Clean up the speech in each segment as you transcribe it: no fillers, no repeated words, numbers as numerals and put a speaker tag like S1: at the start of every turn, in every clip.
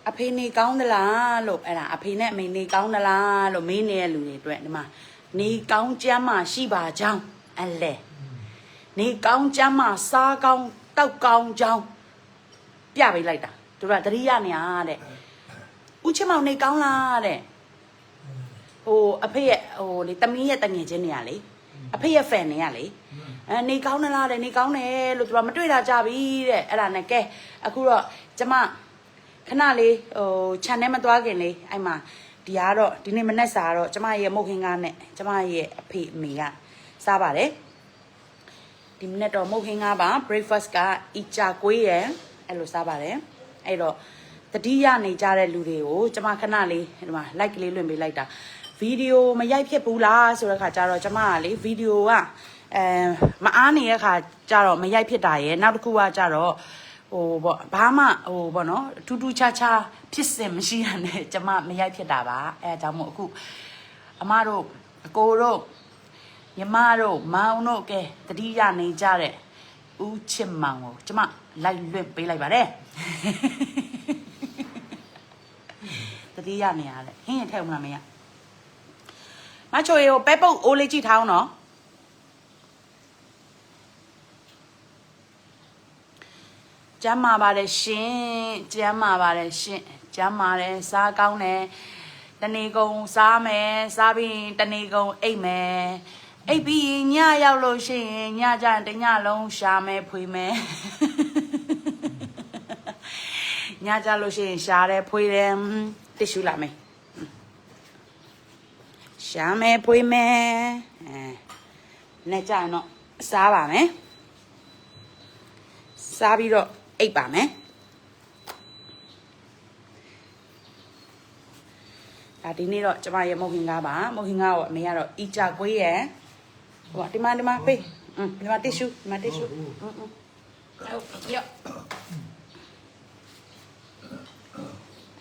S1: အဖေနေကောင်းသလားလို့အဲ့ဒါအဖေနဲ့အမေနေကောင်းသလားလို့မေးနေတဲ့လူတွေအတွက်ဒီမှာနေကောင်းကျမ်းမရှိပါကြောင်းအလဲနေကောင်းကျမ်းမစားကောင်းတောက်ကောင်းကြောင်းပြပေးလိုက်တာသူကတတိယနေရတဲ့ဦးချမောင်နေကောင်းလားတဲ့ဟိုအဖေရဲ့ဟိုလေတမီးရဲ့တငယ်ချင်းနေရလေအဖေရဲ့ဖန်နေရလေနေကောင်းသလားတဲ့နေကောင်းတယ်လို့သူကမတွေ့တာကြပြီတဲ့အဲ့ဒါနဲ့ကဲအခုတော့ကျမခဏလေးဟို channel မသွားခင်လေးအဲ့မှာဒီကတော့ဒီနေ့မနေ့စာတော့ကျမရဲ့မုတ်ခင်းကားနဲ့ကျမရဲ့အဖေအမေကစားပါတယ်ဒီမနေ့တော့မုတ်ခင်းကားပါ breakfast ကအီချာကွေးရယ်အဲ့လိုစားပါတယ်အဲ့တော့တတိယနေကြတဲ့လူတွေကိုကျမခဏလေးဒီမှာ like လေးလွှင့်ပေးလိုက်တာဗီဒီယိုမရိုက်ဖြစ်ဘူးလားဆိုတဲ့ခါကျတော့ကျမကလေဗီဒီယိုကမအားနေတဲ့ခါကျတော့မရိုက်ဖြစ်တာရယ်နောက်တစ်ခုကကျတော့ဟိုပေါ့ဘာမှဟိုပေါ့နော်ထူးထူးခြားခြားဖြစ်စင်မရှိရနဲ့ကျမမရိုက်ဖြစ်တာပါအဲအကြောင်းမို့အခုအမတို့အကိုတို့ညီမတို့မောင်တို့ကဲတတိယနေကြတဲ့ဦးချစ်မောင်ကိုကျမလိုက်လွတ်ပေးလိုက်ပါတယ်တတိယနေရတဲ့ဟင်းရထဲဦးမလားမရမချိုရေကိုပဲပုတ်အိုးလေးကြည့်ထားအောင်နော်ကျမ်းမာပါတယ်ရှင်ကျမ်းမာပါတယ်ရှင်ကျမ်းမာတယ်စားကောင်းတယ်တနေကုန်စားမယ်စားပြီးတနေကုန်အိပ်မယ်အိပ်ပြီးညရောက်လို့ရှိရင်ညကျရင်တညလုံးရှာမယ်ဖွေမယ်ညကျလို့ရှိရင်ရှာတယ်ဖွေတယ်တစ်ရှူလာမယ်ရှာမယ်ဖွေမယ်နဲ့ကြရင်တော့စားပါမယ်စားပြီးတော့အိပ်ပါမယ်ဒါဒီနေ့တော့ကျမရဲ့မုတ်ဟင်ကားပါမုတ်ဟင်ကားကိုအမေကတော့အီချာကွေးရယ်ဟိုဒီမှာပေးဒီမှာတစ်ရှူရော့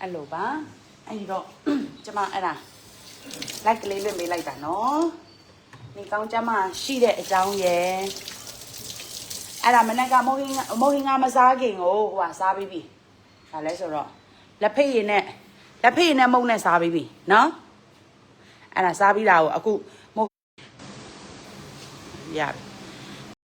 S1: အဲ့လိုပါအဲ့ဒီတော့ကျမအဲ့ဒါလိုက်ကလေးလွှင့်ပေးလိုက်တာနော်နေကောင်းကျမရှိတဲ့အကြောင်းရယ်အဲ့ဒါမနေ့ကမုတ်ဟင်းကမစားခင်ကိုဟိုဟာစားပြီးပြီဒါလဲဆိုတော့လက်ဖိတ်ရည်နဲ့မုတ်နဲ့စားပြီးပြီနော်အဲ့ဒါစားပြီးတာကိုအခုမုတ်ရပြီ